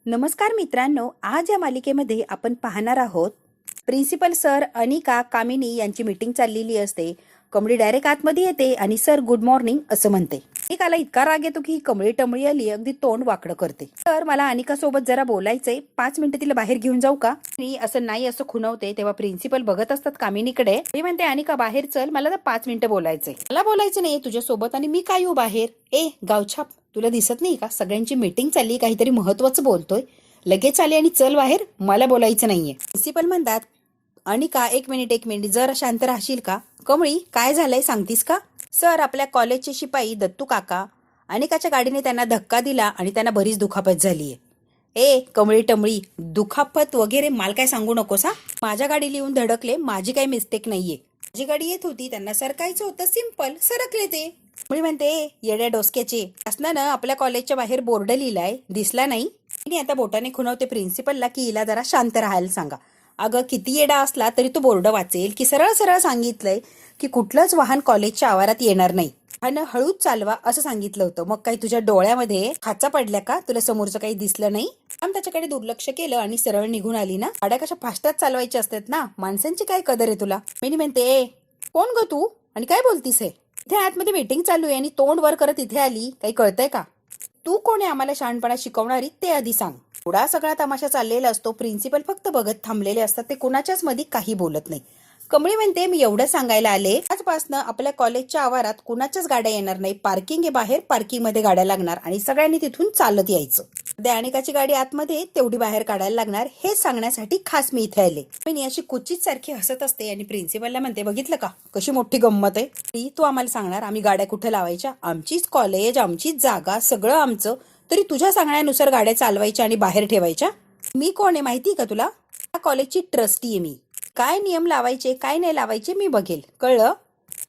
नमस्कार मित्रांनो, आज या मालिकेमध्ये आपण पाहणार आहोत प्रिन्सिपल सर अनिका कामिनी यांची मीटिंग चाललेली असते. कमळी डायरेक्ट आतमध्ये येते आणि सर गुड मॉर्निंग असं म्हणते. अनिकाला इतका राग येतो की कमळी टमळी आली अगदी तोंड वाकडं करते. सर मला अनिका सोबत जरा बोलायचंय, 5 मिनिटं तिला बाहेर घेऊन जाऊ का? मी असं नाही असं खुणवते तेव्हा प्रिन्सिपल बघत असतात कामिनीकडे. मी म्हणते अनिका बाहेर चल, मला तर 5 मिनिटं बोलायचंय. मला बोलायचं नाही तुझ्या सोबत आणि मी काय येऊ बाहेर? ए गावछाप, तुला दिसत नाही का सगळ्यांची मीटिंग चालली, काहीतरी महत्वाचं बोलतोय, लगेच आले आणि चल बाहेर, मला बोलायचं नाहीये. प्रिन्सिपल म्हणतात अनिका एक मिनिट जरा शांत राहशील का? कमळी काय झालंय सांगतीस का? सर आपल्या कॉलेजचे शिपाई दत्तू काका अनिकाच्या गाडीने त्यांना धक्का दिला आणि त्यांना बरीच दुखापत झालीये. ए कमळी टमळी, दुखापत वगैरे माल काय सांगू नकोस हा. माझ्या गाडीला येऊन धडकले, माझी काही मिस्टेक नाहीये. माझी गाडी येत होती, त्यांना सरकायचं होतं, सिंपल सरकले ते. कमळी म्हणते येड्या डोसक्याचे असल्यानं आपल्या कॉलेजच्या बाहेर बोर्ड लिहिलाय, दिसला नाही? मी आता बोटाने खुणवते प्रिन्सिपलला की हिला जरा शांत राहायला सांगा. अगं किती येडा असला तरी तो बोर्ड वाचेल की? सरळ सरळ सांगितलंय की कुठलंच वाहन कॉलेजच्या आवारात येणार नाही आणि हळूच चालवा असं सांगितलं होतं. मग काही तुझ्या डोळ्यामध्ये खाचा पडल्या का? तुला समोरचं काही दिसलं नाही? आम्ही त्याच्याकडे दुर्लक्ष केलं आणि सरळ निघून आली ना. गाड्या कशा फास्टात चालवायच्या असतात ना, माणसांची काय कदर आहे तुला? मी म्हणते कोण ग तू आणि काय बोलतीस? आहे इथे आतमध्ये मीटिंग चालू आहे आणि तोंड वर करत इथे आली, काही कळतंय का? तू कोण आहे आम्हाला शहाणपणा शिकवणारी ते आधी सांग. थोडा सगळा तमाशा चाललेला असतो, प्रिन्सिपल फक्त बघत थांबलेले असतात, ते कुणाच्याच मध्ये काही बोलत नाही. कमळी म्हणते मी एवढं सांगायला आले, आजपासनं आपल्या कॉलेजच्या आवारात कुणाच्याच गाड्या येणार नाही. पार्किंग आहे बाहेर, पार्किंग मध्ये गाड्या लागणार आणि सगळ्यांनी तिथून चालत यायचं. अनिकाची गाडी आतमध्ये तेवढी बाहेर काढायला लागणार, हे सांगण्यासाठी खास मी इथे आले. मी अशी कुचित सारखी हसत असते आणि प्रिन्सिपलला म्हणते बघितलं का कशी मोठी गंमत आहे. तू आम्हाला सांगणार आम्ही गाड्या कुठे लावायच्या? आमचीच कॉलेज, आमचीच जागा, सगळं आमचं, तरी तुझ्या सांगण्यानुसार गाड्या चालवायच्या आणि बाहेर ठेवायच्या? मी कोण आहे माहिती का तुला? या कॉलेजची ट्रस्टी आहे मी. काय नियम लावायचे काय नाही लावायचे मी बघेल, कळलं?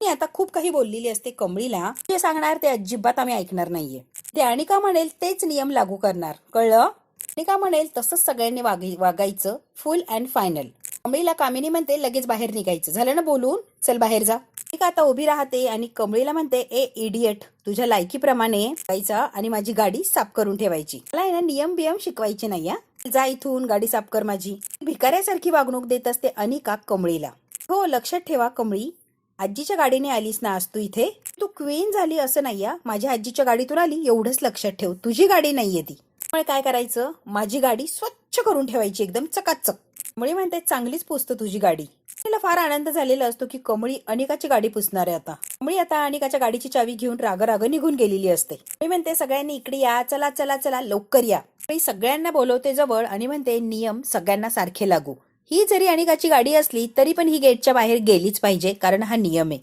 मी आता खूप काही बोललेली असते कमळीला, जे सांगणार ते अजिबात आम्ही ऐकणार नाहीये. ते अनिका म्हणेल तेच नियम लागू करणार, कळलं? अनिका म्हणेल तसंच सगळ्यांनी वागायचं, फुल अँड फायनल. कमळीला कामिनी म्हणते लगेच बाहेर निघायचं, झालं ना बोलून, चल बाहेर जा. अनिका आता उभी राहते आणि कमळीला म्हणते ए इडियट, तुझ्या लायकीप्रमाणे जायचा आणि माझी गाडी साफ करून ठेवायची. मला आहे ना नियम बियम शिकवायचे नाही. जा इथून, गाडी साफ कर माझी. भिकाऱ्यासारखी वागणूक देत असते अनिका कमळीला. हो लक्षात ठेवा कमळी, आजीच्या गाडीने आलीस ना आज तू इथे, तू क्वीन झाली असं नाही. माझ्या आजीच्या गाडीतून आली एवढंच लक्षात ठेव. तुझी गाडी नाहीये ती. त्यामुळे काय करायचं, माझी गाडी स्वच्छ करून ठेवायची, एकदम चकाचक. कमळी म्हणते चांगलीच पुसतो तुझी गाडी. तिला फार आनंद झालेला असतो की कमळी अनिकाची गाडी पुसणार आहे. आता कमळी आता अनिकाच्या गाडीची चावी घेऊन राग निघून गेलेली असते. कमळी म्हणते सगळ्यांनी इकडे या, चला चला चला लवकर या. कमळी सगळ्यांना बोलवते जवळ आणि म्हणते नियम सगळ्यांना सारखे लागू. ही जरी अनिकाची गाडी असली तरी पण ही गेटच्या बाहेर गेलीच पाहिजे, कारण हा नियम आहे.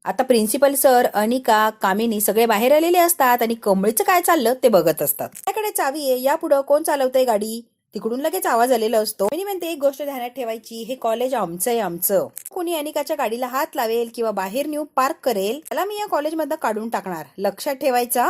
आता प्रिन्सिपल सर अनिका कामिनी सगळे बाहेर आलेले असतात आणि कमळीचं काय चाललं ते बघत असतात. त्याकडे चावी आहे, या पुढं कोण चालवतंय गाडी? तिकडून लगेच आवाज आलेला असतो. मी म्हणते एक गोष्ट ध्यानात ठेवायची, हे कॉलेज आमचं आहे, आमचं. कोणी अनिकाच्या गाडीला हात लावेल किंवा बाहेर नेऊन पार्क करेल त्याला मी या कॉलेजमधनं काढून टाकणार, लक्षात ठेवायचा.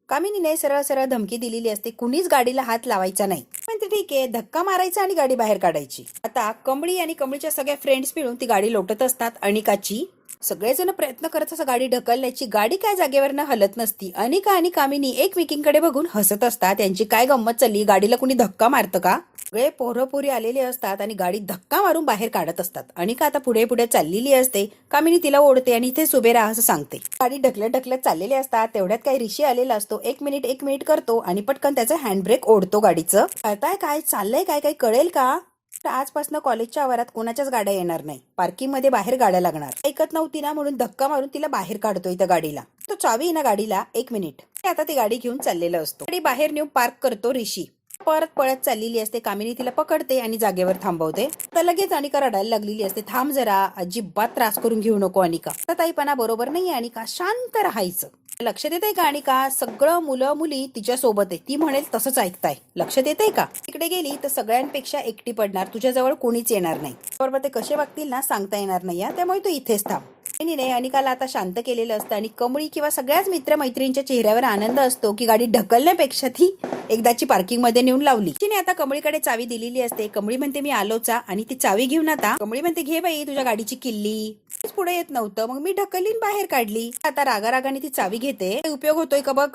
कामिनीने सरळ सरळ धमकी दिलेली असते, कुणीच गाडीला हात लावायचा नाही. म्हणते ठीक आहे, धक्का मारायचा आणि गाडी बाहेर काढायची. आता कमळी आणि कमळीच्या सगळ्या फ्रेंड्स मिळून ती गाडी लोटत असतात अनिकाची. सगळेजण प्रयत्न करत असं गाडी ढकलण्याची, गाडी काय जागेवरनं हलत नसती. अनिका आणि कामिनी एकमेकींकडे बघून हसत असतात, यांची काय गंमत चालली, गाडीला कुणी धक्का मारतं का? सगळे पोरपोरी आलेले असतात आणि गाडी धक्का मारून बाहेर काढत असतात. अनिका आता पुढे पुढे चाललेली असते, कामिनी तिला ओढते आणि इथे उभे राहा असं सांगते. गाडी ढकलत चाललेले असतात, तेवढ्यात काही ऋषी आलेला असतो. एक मिनिट करतो आणि पटकन त्याचं हँडब्रेक ओढतो गाडीचं. कळताय काय चाललंय, काय काय कळेल का? आजपासून कॉलेजच्या आवारात कोणाच्याच गाड्या येणार नाही, पार्किंग मध्ये बाहेर गाड्या लागणार. ऐकत नव्हती ना म्हणून धक्का मारून तिला बाहेर काढतोय त्या गाडीला. तो चावी ना गाडीला, एक मिनिट. आता ती गाडी घेऊन चाललेला असतो. गाडी बाहेर नेऊन पार्क करतो ऋषी. परत पळत चाललेली असते, कामिनी तिला पकडते आणि जागेवर थांबवते. तर लगेच अनिका रडायला लागलेली असते, थांब जरा, अजिबात त्रास करून घेऊ नको अनिका. ताईपणा बरोबर नाहीये अनिका, शांत राहायचं. लक्षात येतंय का अनिका? सगळं मुलं मुली तिच्या सोबत आहे, ती म्हणेल तसंच ऐकताय, लक्षात येतंय का? तिकडे गेली तर सगळ्यांपेक्षा एकटी पडणार, तुझ्याजवळ कोणीच येणार नाही. बरोबर ते कसे वागतील ना सांगता येणार नाही, त्यामुळे तू इथेच थांब. अनिकाला आता शांत केलेलं असतं आणि कमळी किंवा सगळ्याच मित्रमैत्रिणींच्या चेहऱ्यावर आनंद असतो की गाडी ढकलण्यापेक्षा ती एकदाची पार्किंग मध्ये नेऊन लावली. तिने आता कमळीकडे चावी दिलेली असते. कमळी म्हणते मी आलोचा आणि ती चावी घेऊन आता कमळी म्हणते घे बाई तुझ्या गाडीची किल्ली, पुढे येत नव्हतं मग मी ढकलीन बाहेर काढली. आता रागारागाने ती चावी घेते, उपयोग होतोय का बघ.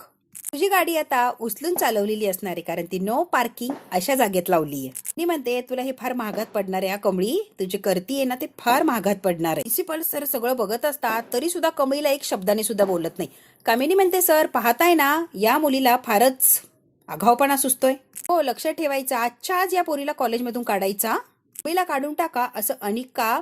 तुझी गाडी आता उचलून चालवलेली असणार आहे, कारण ती नो पार्किंग अशा जागेत लावली आहे. मी म्हणते तुला हे फार महागात पडणार आहे. कमळी तुझी करती ना ते फार महागात पडणार आहे. प्रिन्सिपल सर सगळं बघत असतात तरी सुद्धा कमळीला एक शब्दाने सुद्धा बोलत नाही. कामिनी म्हणते सर पाहताय ना या मुलीला फारच आगाऊपणा सुचतोय. हो लक्ष ठेवायचं, आजच्या आज या पोरीला कॉलेजमधून काढायचा, कमळीला काढून टाका असं अनिका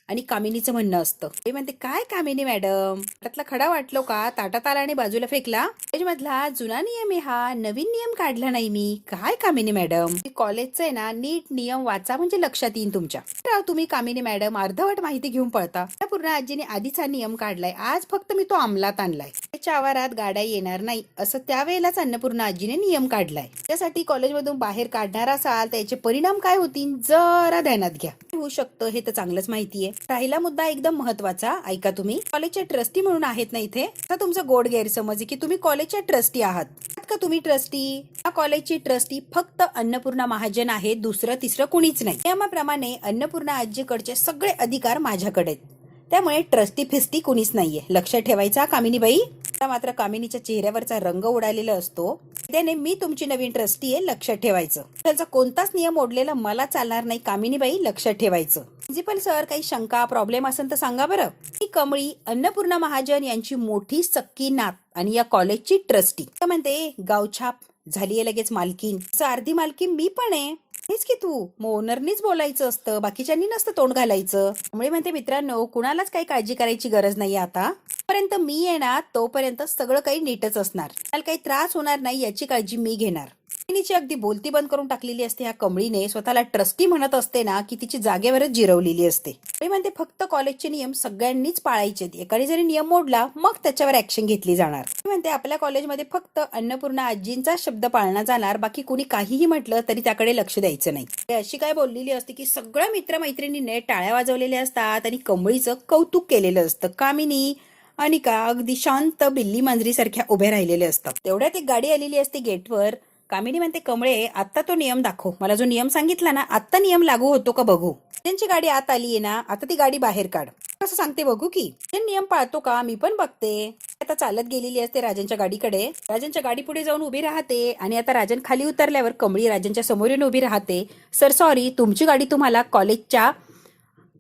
आणि कामिनीचं म्हणणं असतं. ते म्हणते काय कामिनी मॅडम त्यातला खडा वाटलो का, ताटात आला आणि बाजूला फेकला. कॉलेजमधला जुना नियम आहे हा, नवीन नियम काढला नाही मी. काय कामिनी मॅडम कॉलेजचं आहे ना, नीट नियम वाचा म्हणजे लक्षात येईल तुमच्या. तुम्ही कामिनी मॅडम अर्धवट माहिती घेऊन पळता. पूर्ण आजीने आधीच हा नियम काढलाय, आज फक्त मी तो अंमलात आणलाय. त्याच्या आवारात गाड्या येणार नाही असं त्यावेळेलाच अन्नपूर्णा आजीने नियम काढलाय. त्यासाठी कॉलेजमधून बाहेर काढणार असाल त्याचे परिणाम काय होतील जरा ध्यानात घ्या. होऊ शकतं हे तर चांगलंच माहितीये. राहिला मुद्दा एकदम महत्वाचा, ऐका तुम्ही कॉलेजचे ट्रस्टी म्हणून आहेत ना इथे. आता तुमचं गोड गैरसमज आहे की तुम्ही कॉलेजचे ट्रस्टी आहात का. तुम्ही ट्रस्टी या कॉलेजची ट्रस्टी फक्त अन्नपूर्णा महाजन आहे, दुसरं तिसरं कुणीच नाही. नियमाप्रमाणे अन्नपूर्णा आजीकडचे सगळे अधिकार माझ्याकडे आहेत, त्यामुळे ट्रस्टी फिस्टी कुणीच नाहीये. लक्ष ठेवायचा कामिनीबाई. मात्र कामिनीच्या चेहऱ्यावरचा रंग उडालेला असतो. त्याने मी तुमची नवीन ट्रस्टी आहे, लक्ष ठेवायचं. त्याचा कोणताच नियम मोडलेला मला चालणार नाही कामिनीबाई, लक्ष ठेवायचं. प्रिन्सिपल सर काही शंका प्रॉब्लेम असेल तर सांगा बरं. ही कमळी अन्नपूर्णा महाजन यांची मोठी सक्की नात आणि या कॉलेजची ट्रस्टी. म्हणते गावछाप झाली आहे लगेच मालकीन. अर्धी मालकीन मी पण आहे. हेच की तू ओनरनीच बोलायचं असतं, बाकीच्यांनी नसतं तोंड घालायचं. त्यामुळे म्हणते मित्रांनो कुणालाच काही काळजी करायची गरज नाही. आता पर्यंत मी आहे ना तोपर्यंत सगळं काही नीटच असणार, मला काही त्रास होणार नाही याची काळजी मी घेणार. तिची अगदी बोलती बंद करून टाकलेली असते. ह्या कमळीने स्वतःला ट्रस्टी म्हणत असते ना की तिची जागेवरच जिरवलेली असते. ते म्हणते फक्त कॉलेजचे नियम सगळ्यांनीच पाळायचे, एकाने जरी नियम मोडला मग त्याच्यावर ऍक्शन घेतली जाणार. म्हणते आपल्या कॉलेजमध्ये फक्त अन्नपूर्णा आजींचा शब्द पाळला जाणार, बाकी कुणी काहीही म्हटलं तरी त्याकडे लक्ष द्यायचं नाही. ते अशी काय बोललेली असते की सगळ्या मित्रमैत्रिणीने टाळ्या वाजवलेल्या असतात आणि कमळीचं कौतुक केलेलं असतं. कामिनी अनिका अगदी शांत बिल्ली मांजरी सारख्या उभ्या राहिलेले असतात. तेवढ्यात एक गाडी आलेली असते गेटवर. कामिनी म्हणते कमळे आता तो नियम दाखव, मला जो नियम सांगितला ना आता नियम लागू होतो का बघू. त्यांची गाडी आत आली आहे ना, आता ती गाडी बाहेर काढ असं सांगते बघू की नियम पाळतो का मी पण बघते. आता चालत गेलेली असते राजनच्या गाडीकडे. राजनच्या गाडी पुढे जाऊन उभी राहते आणि आता राजन खाली उतरल्यावर कमळी राजनच्या समोर येऊन उभी राहते. सर सॉरी तुमची गाडी तुम्हाला कॉलेजच्या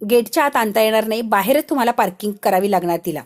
गेटच्या आत आणता येणार नाही, बाहेरच तुम्हाला पार्किंग करावी लागणार. तिला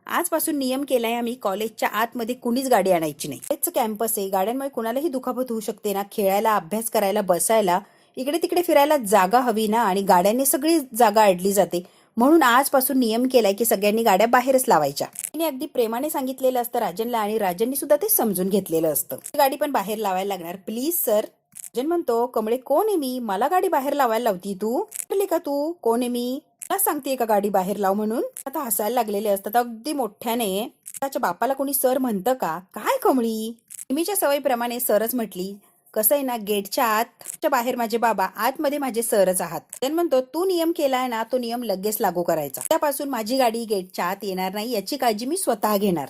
आजपासून नियम केलाय आम्ही, कॉलेजच्या आतमध्ये कुणीच गाडी आणायची नाही. हेच कॅम्पस आहे, गाड्यांमुळे कुणालाही दुखापत होऊ शकते ना. खेळायला अभ्यास करायला बसायला इकडे तिकडे फिरायला जागा हवी ना, आणि गाड्यांनी सगळी जागा अडली जाते. म्हणून आजपासून नियम केलाय की सगळ्यांनी गाड्या बाहेरच लावायच्या. तिने अगदी प्रेमाने सांगितलेलं असतं राजनला आणि राजननी सुद्धा ते समजून घेतलेलं असतं. गाडी पण बाहेर लावायला लागणार प्लीज सर. राजन म्हणतो कमळे कोण आहे मी, मला गाडी बाहेर लावायला लावती तू का, तू कोण आहे मी सांगते का गाडी बाहेर लाव म्हणून. आता हसायला लागलेले असतात अगदी मोठ्याने. त्याच्या बापाला कोणी सर म्हणतं का काय कमळी. नेहमीच्या सवयीप्रमाणे सरच म्हटली. कसं आहे ना गेटच्या आत बाहेर माझे बाबा, आतमध्ये माझे सरच आहात. त्यानं म्हणतो तू नियम केलाय ना तो नियम लगेच लागू करायचा. त्यापासून माझी गाडी गेटच्या आत येणार नाही याची काळजी मी स्वतः घेणार.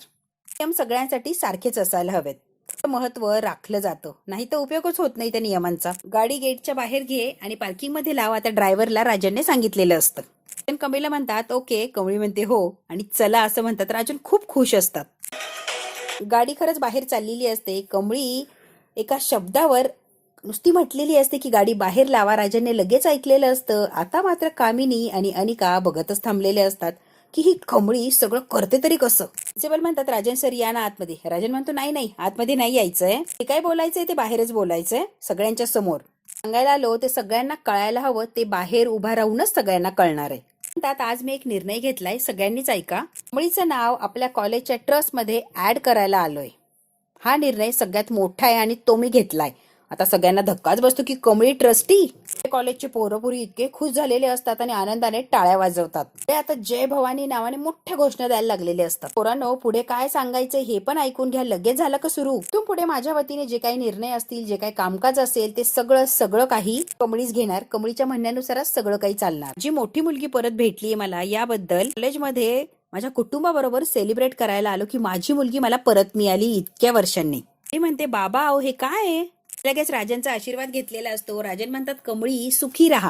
नियम सगळ्यांसाठी सारखेच असायला हवेत, महत्व राखलं जातं, नाही तर उपयोगच होत नाही त्या नियमांचा. गाडी गेटच्या बाहेर घे आणि पार्किंग मध्ये लाव, आता ड्रायव्हरला राजनने सांगितलेलं असतं. कमळीला म्हणतात ओके, कमळी म्हणते हो आणि चला असं म्हणतात. राजन खूप खुश असतात. गाडी खरंच बाहेर चाललेली असते. कमळी एका शब्दावर नुसती म्हटलेली असते की गाडी बाहेर लावा, राजनने लगेच ऐकलेलं असतं. आता मात्र कामिनी आणि अनिका बघतच थांबलेले असतात की ही कमळी सगळं करते तरी कसं. प्रिन्सिपल म्हणतात राजन सर या ना आतमध्ये. राजन म्हणतो नाही नाही आतमध्ये नाही यायचंय, ते काय बोलायचंय ते बाहेरच बोलायचंय सगळ्यांच्या समोर. सांगायला आलो ते सगळ्यांना कळायला हवं, ते बाहेर उभा राहूनच सगळ्यांना कळणार आहे. म्हणतात आज मी एक निर्णय घेतलाय, सगळ्यांनीच ऐका. कमळीचं नाव आपल्या कॉलेजच्या ट्रस्टमध्ये ऍड करायला आलोय. हा निर्णय सगळ्यात मोठा आहे आणि तो मी घेतलाय. आता सगळ्यांना धक्काच बसतो की कमळी ट्रस्टी. कॉलेजचे पोरपुरी इतके खुश झालेले असतात आणि आनंदाने टाळ्या वाजवतात. ते आता जय भवानी नावाने मोठ्या घोषणा द्यायला लागलेले असतात. पोरांनो पुढे काय सांगायचं हे पण ऐकून घ्या. लगेच झालं का सुरू. तुम पुढे माझ्या वतीने जे काही निर्णय असतील, जे काही कामकाज असेल ते सगळं काही कमळीच घेणार. कमळीच्या म्हणण्यानुसारच सगळं काही चालणार. जी मोठी मुलगी परत भेटलीये मला, याबद्दल कॉलेजमध्ये माझ्या कुटुंबाबरोबर सेलिब्रेट करायला आलो की माझी मुलगी मला परत मिळाली इतक्या वर्षांनी. ती म्हणते बाबा अहो हे काय आहे. लगेच राजनचा आशीर्वाद घेतलेला असतो. राजन म्हणतात कमळी सुखी राहा.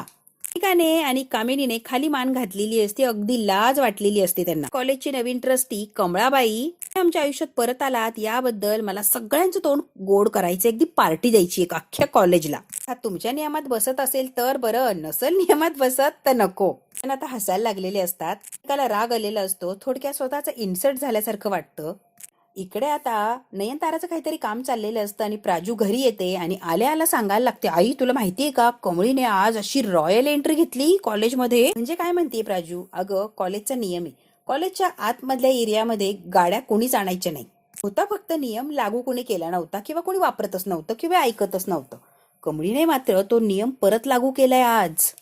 निकाने आणि कामिनीने खाली मान घातलेली असते, अगदी लाज वाटलेली असते त्यांना. कॉलेजची नवीन ट्रस्टी कमळाबाई आमच्या आयुष्यात परत आलात याबद्दल मला सगळ्यांचं तोंड गोड करायचं, अगदी पार्टी द्यायची एक अख्ख्या कॉलेजला. हा तुमच्या नियमात बसत असेल तर बरं, नसल नियमात बसत तर नको. पण आता हसायला लागलेले असतात, एकाला राग आलेला असतो, थोडक्यात स्वतःचं इन्सल्ट झाल्यासारखं वाटतं. इकडे आता नयनताराचं काहीतरी काम चाललेलं असतं आणि प्राजू घरी येते आणि आल्या सांगायला लागते, आई तुला माहितीये का, कमळीने आज अशी रॉयल एंट्री घेतली कॉलेजमध्ये. म्हणजे काय म्हणते प्राजू, अगं कॉलेजचा नियम आहे, कॉलेजच्या आतमधल्या एरियामध्ये गाड्या कोणीच आणायच्या नाही होता, फक्त नियम लागू कोणी केला नव्हता किंवा कोणी वापरतच नव्हतं किंवा ऐकतच नव्हतं. कमळीने मात्र तो नियम परत लागू केलाय आज.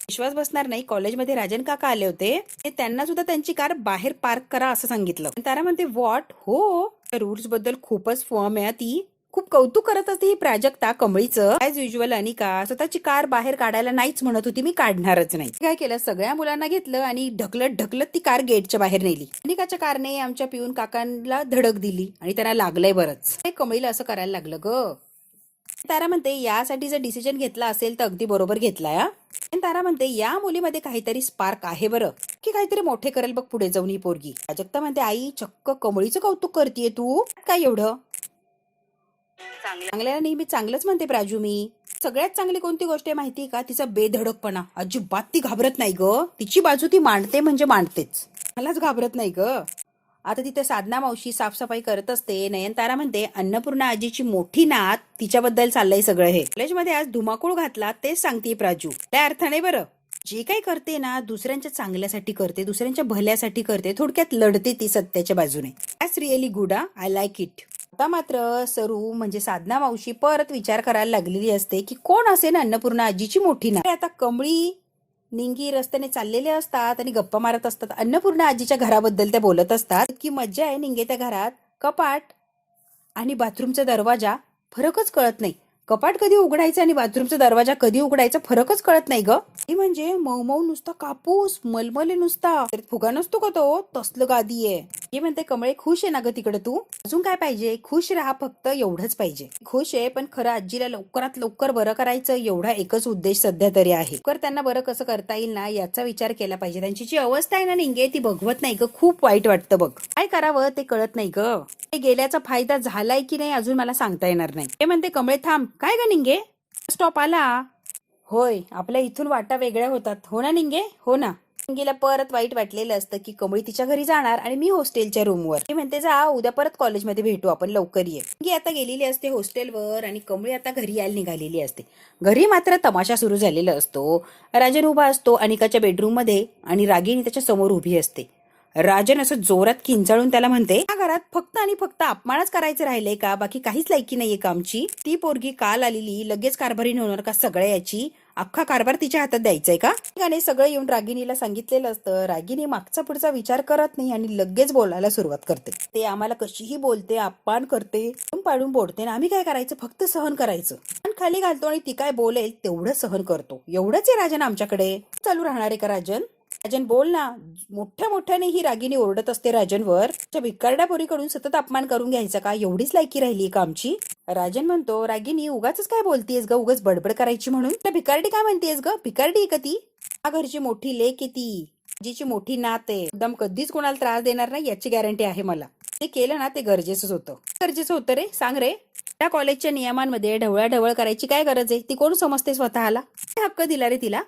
विश्वास बसणार नाही, कॉलेजमध्ये राजन काका आले होते, त्यांना सुद्धा त्यांची कार बाहेर पार्क करा असं सांगितलं. तारा म्हणते व्हॉट, हो रूल्स बद्दल खूपच फर्म आहे ती, खूप कौतुक करत असते ही प्राजक्ता कमळीचं. ऍज युजल अनिका स्वतःची कार बाहेर काढायला नाहीच म्हणत होती, मी काढणारच नाही. काय केलं, सगळ्या मुलांना घेतलं आणि ढकलत ती कार गेटच्या बाहेर नेली. अनिकाच्या कारने आमच्या पिऊन काकांना धडक दिली आणि त्यांना लागलंय बरंच. कमळीला असं करायला लागलं ग. तारा म्हणते यासाठी जर डिसिजन घेतला असेल तर अगदी बरोबर घेतलाय. तारा म्हणते या मुलीमध्ये काहीतरी स्पार्क आहे बरं, की काहीतरी मोठे करेल बघ पुढे जाऊन ही पोरगी. प्राजक्ता म्हणते आई चक्क कमळीचं कौतुक करतेय तू, काय एवढं. चांगल्याला नेहमी चांगलंच म्हणते प्राजू मी. सगळ्यात चांगली कोणती गोष्ट आहे माहिती का, तिचा बेधडकपणा. अजिबात ती घाबरत नाही ग, तिची बाजू ती मांडते म्हणजे मांडतेच, मलाच घाबरत नाही ग. आता तिथे साधना मावशी साफसफाई करत असते. नयनतारा म्हणते अन्नपूर्णा आजीची मोठी नात, तिच्याबद्दल चाललंय सगळं हे. कॉलेजमध्ये आज धुमाकूळ घातला तेच सांगते प्राजू. त्या अर्थाने बरं, जे काही करते ना दुसऱ्यांच्या चांगल्यासाठी करते, दुसऱ्यांच्या भल्यासाठी करते, थोडक्यात लढते ती सत्याच्या बाजूने. That's really good, I like it. आता मात्र सरू म्हणजे साधना मावशी परत विचार करायला लागलेली असते की कोण असेल अन्नपूर्णा आजीची मोठी नात. आता कमळी निंगी रस्त्याने चाललेले असतात आणि गप्पा मारत असतात. अन्नपूर्णा आजीच्या घराबद्दल त्या बोलत असतात. इतकी मज्जा आहे निंगे त्या घरात, कपाट आणि बाथरूमचा दरवाजा फरकच कळत नाही. कपाट कधी उघडायचं आणि बाथरूमचा दरवाजा कधी उघडायचा फरकच कळत नाही ग. म्हणजे मऊ नुसता कापूस, मलमले नुसता, फुगा नसतो का तो, तसलं गादी आहे. हे म्हणते कमळे खुश आहे ना ग तिकडे तू, अजून काय पाहिजे, खुश राहा फक्त, एवढंच पाहिजे. खुश आहे पण खरं आजीला लवकरात लवकर बरं करायचं, एवढा एकच उद्देश सध्या तरी आहे. तर त्यांना बरं कसं करता येईल ना याचा विचार केला पाहिजे. त्यांची जी अवस्था आहे ना निंगे ती बघवत नाही ग, खूप वाईट वाटतं बघ. काय करावं ते कळत नाही ग. गेल्याचा फायदा झालाय की नाही अजून मला सांगता येणार नाही. ते म्हणते कमळे थांब, काय ग निंगे स्टॉप आला. होय, आपल्या इथून वाटा वेगळ्या होतात, हो ना निंगे, हो ना. निंगेला परत वाईट वाटलेलं असतं की कमळी तिच्या घरी जाणार आणि मी हॉस्टेलच्या रूमवर. ती म्हणते जा उद्या परत कॉलेजमध्ये भेटू आपण, लवकर ये. निंगी आता गेलेली असते हॉस्टेलवर आणि कमळी आता घरी यायला निघालेली असते. घरी मात्र तमाशा सुरू झालेला असतो. राजन उभा असतो अनिकाच्या बेडरूम मध्ये आणि रागिणी त्याच्या समोर उभी असते. राजन असं जोरात किंचाळून त्याला म्हणते, या घरात फक्त आणि फक्त अपमानच करायचं राहिलंय का, बाकी काहीच लायकी नाहीये का आमची. ती पोरगी काल आलेली लगेच कारभारी होणार का सगळ्या याची, अख्खा कारभार तिच्या हातात द्यायचाय का. गाणे सगळं येऊन रागिणीला सांगितलेलं असतं. रागिणी मागचा पुढचा विचार करत नाही आणि लगेच बोलायला सुरुवात करते. ते आम्हाला कशीही बोलते, अपमान करते, पाडून बोलते ना, आम्ही काय करायचं, फक्त सहन करायचं. पण खाली घालतो आणि ती काय बोलेल तेवढं सहन करतो, एवढंच आहे राजन आमच्याकडे. चालू राहणार आहे का राजन, राजन बोल ना. मोठ्याने ही रागिणी ओरडत असते राजनवर. भिकारड्या पोरीकडून सतत अपमान करून घ्यायचा का, एवढीच लायकी राहिली का आमची. राजन म्हणतो रागिणी उगाच काय बोलतीयस ग, उगाच बडबड करायची म्हणून. त्या भिकारडी काय म्हणतेस ग, भिकारडी आहे का ती, हा घरची मोठी लेक आहे ती, आजीची मोठी नात आहे, एकदम कधीच कोणाला त्रास देणार नाही याची गॅरंटी आहे मला. ते केलं ना ते गरजेचंच होतं रे, सांग रे. त्या कॉलेजच्या नियमांमध्ये ढवळाढवळ करायची काय गरज आहे, ती कोण समजते स्वतःला. हक्क दिला रे तिला.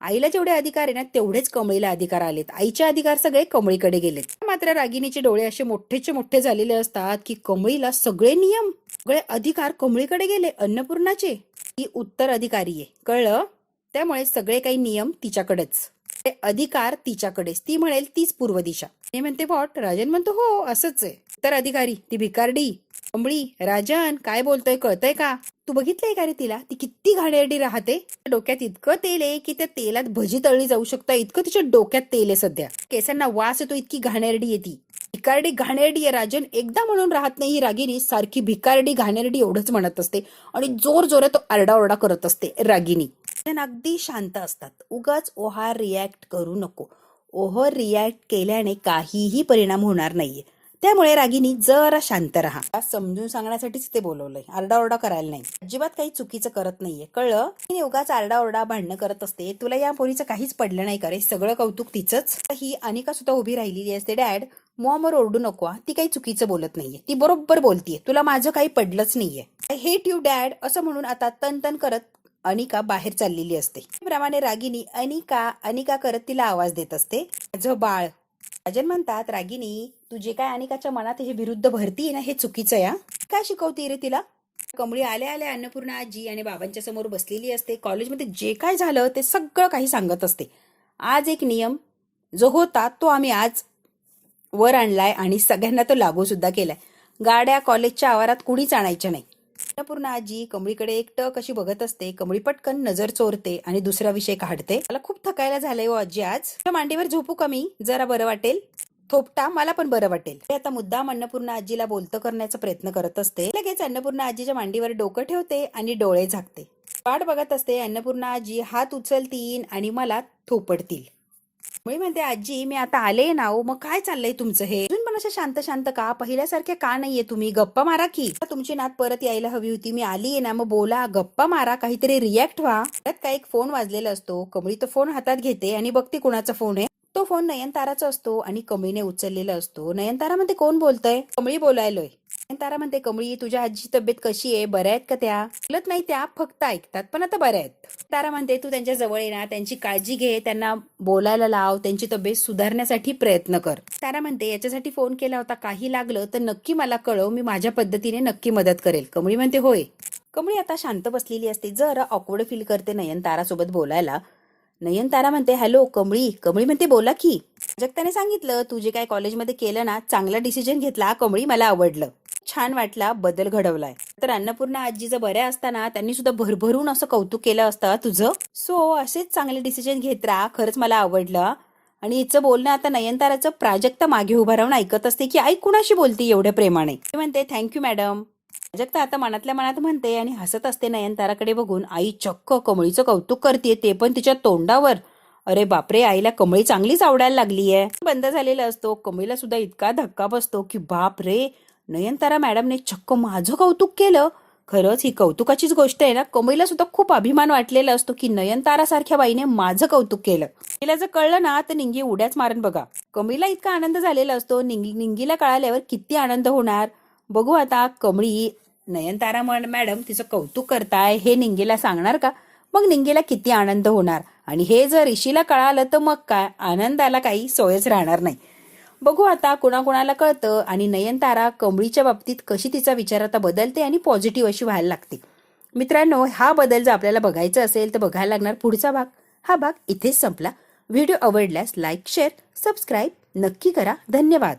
आईला जेवढे अधिकार आहे ना तेवढेच कमळीला अधिकार आलेत, आईचे अधिकार सगळे कमळीकडे गेलेत. मात्र रागिणीचे डोळे असे मोठेचे मोठे झालेले असतात की कमळीला सगळे नियम, सगळे अधिकार कमळीकडे गेले. अन्नपूर्णाचे ती उत्तराधिकारी आहे, कळलं. त्यामुळे सगळे काही नियम तिच्याकडेच, अधिकार तिच्याकडेच, ती म्हणेल तीच पूर्व दिशा. हे म्हणते व्हॉट, राजन म्हणतो हो असंच आहे. उत्तराधिकारी ती भिकारडी कमळी. राजन काय बोलतोय कळतंय का, तू बघितलंय का रे तिला, ती किती घाणेरडी राहते. डोक्यात इतकं तेल आहे की त्या तेलात भजी तळली जाऊ शकतं, इतकं तिच्या डोक्यात तेल आहे सध्या. केसांना वास येतो, इतकी घाणेरडी आहे ती. भिकारडी घाणेरडी आहे. राजन एकदा म्हणून राहत नाही, ही रागिणी सारखी भिकारडी घाणेरडी एवढंच म्हणत असते आणि जोर जोरात आरडाओरडा करत असते रागिणी. अगदी शांत असतात. उगाच ओव्हर रिॲक्ट करू नको. ओव्हर रिॲक्ट केल्याने काहीही परिणाम होणार नाहीये. त्यामुळे रागिनी जरा शांत राहा, समजून सांगण्यासाठीच ते बोलवलंय, आरडाओरडा करायला नाही. अजिबात काही चुकीचं करत नाहीये, कळलं? ती उगाच आरडाओरडा भांडणं करत असते. तुला या पोरीचं काहीच पडलं नाही का रे? सगळं कौतुक तिचंच. ही अनिका सुद्धा उभी राहिलेली असते. डॅड, मॉमवर ओरडू नको, ती काही चुकीचं बोलत नाहीये, ती बरोबर बोलतीये, तुला माझं काही पडलंच नाहीये. आय हेट यू डॅड असं म्हणून आता तन करत अनिका बाहेर चाललेली असते. त्याप्रमाणे रागिनी अनिका अनिका करत तिला आवाज देत असते. माझं बाळ. राजन म्हणतात, रागिनी तू जे काय अनिकाच्या मनात हे विरुद्ध भरतीये ना, हे चुकीचं आहे. काय शिकवते रे तिला? कमळी आल्या आल्या अन्नपूर्णा आजी आणि बाबांच्या समोर बसलेली असते. कॉलेजमध्ये जे काय झालं ते सगळं काही सांगत असते. आज एक नियम जो होता तो आम्ही आज वर आणलाय आणि सगळ्यांना तो लागू सुद्धा केलाय. गाड्या कॉलेजच्या आवारात कुणीच आणायच्या नाही. अन्नपूर्णा आजी कमळीकडे एकटक अशी बघत असते. कमळी पटकन नजर चोरते आणि दुसरा विषय काढते. मला खूप थकायला झालंय हो आजी, आज मांडीवर झोपू कमी, जरा बरं वाटेल. थोपटा, मला पण बरं वाटेल. आता मुद्दाम अन्नपूर्णा आजीला बोलतं करण्याचा प्रयत्न करत असते. लगेच अन्नपूर्णा आजीच्या मांडीवर डोकं ठेवते आणि डोळे झाकते. वाट बघत असते. अन्नपूर्णा आजी हात उचलतील आणि मला थोपडतील. मी म्हणते, आजी मी आता आले ना हो, मग काय चाललंय तुमचं हे? अजून पण असं शांत शांत का? पहिल्यासारखे का नाहीये तुम्ही? गप्पा मारा की. तुमची नात परत यायला हवी होती, मी आलीये ना, मग बोला, गप्पा मारा, काहीतरी रिॲक्ट व्हा. त्यात काय एक फोन वाजलेला असतो. कमळी तो फोन हातात घेते आणि बघते कुणाचा फोन आहे. तो फोन नयनताराचा असतो आणि कमळीने उचललेला असतो. नयनतारा म्हणते, कोण बोलतय? कमळी बोलायलोय. नयनतारा म्हणते, कमळी तुझ्या आजीची तब्येत कशी आहे? बऱ्या आहेत का त्या? बोलत नाही त्या, फक्त ऐकतात, पण आता बऱ्या आहेत. तारा म्हणते, तू त्यांच्या जवळ ये ना, त्यांची काळजी घे, त्यांना बोलायला लाव, त्यांची तब्येत सुधारण्यासाठी प्रयत्न कर. तारा म्हणते, याच्यासाठी फोन केला होता, काही लागलं तर नक्की मला कळव, मी माझ्या पद्धतीने नक्की मदत करेल. कमळी म्हणते, होय. कमळी आता शांत बसलेली असते, जरा ऑकवर्ड फील करते नयनतारा सोबत बोलायला. नयनतारा म्हणते, हॅलो कमळी. कमळी म्हणते, बोला की. प्राजक्ताने सांगितलं तू जे काय कॉलेजमध्ये केलं ना, चांगला डिसिजन घेतला कमळी, मला आवडलं, छान वाटला, बदल घडवलाय. तर अन्नपूर्णा आजीचं बऱ्या असताना त्यांनी सुद्धा भरभरून असं कौतुक केलं असतं तुझं. सो असेच चांगले डिसिजन घेत राहा, खरंच मला आवडलं. आणि हिचं बोलणं आता नयनताराचं प्राजक्ता मागे उभा राहून ऐकत असते की आई कुणाशी बोलते एवढ्या प्रेमाने. ती म्हणते, थँक्यू मॅडम. प्राजक्ता आता मनातल्या मनात म्हणते आणि हसत असते नयनताराकडे बघून. आई चक्क कमळीचं कौतुक करते, ते पण तिच्या तोंडावर. अरे बापरे, आईला कमळी चांगलीच आवडायला लागलीये. बंद झालेला असतो. कमळीला सुद्धा इतका धक्का बसतो की बाप रे, नयनतारा मॅडमने चक्क माझं कौतुक केलं. खरंच ही कौतुकाचीच गोष्ट आहे ना. कमळीला सुद्धा खूप अभिमान वाटलेला असतो की नयनतारा सारख्या बाईने माझं कौतुक केलं. तिला जर कळलं ना तर निंगी उड्याच मारण बघा. कमळीला इतका आनंद झालेला असतो, निंगीला कळाल्यावर किती आनंद होणार बघू. आता कमळी नयनतारा मॅडम तिचं कौतुक करताय हे निंगीला सांगणार का? मग निंगीला किती आनंद होणार. आणि हे जर ऋषीला कळालं तर मग काय, आनंदाला काही सोयच राहणार नाही. बघू आता कुणाकुणाला कळतं आणि नयनतारा कमळीच्या बाबतीत कशी तिचा विचार आता बदलते आणि पॉझिटिव्ह अशी व्हायला लागते. मित्रांनो, हा बदल जर आपल्याला बघायचा असेल तर बघायला लागणार पुढचा भाग. हा भाग इथेच संपला. व्हिडिओ आवडल्यास लाईक, शेअर, सबस्क्राईब नक्की करा. धन्यवाद.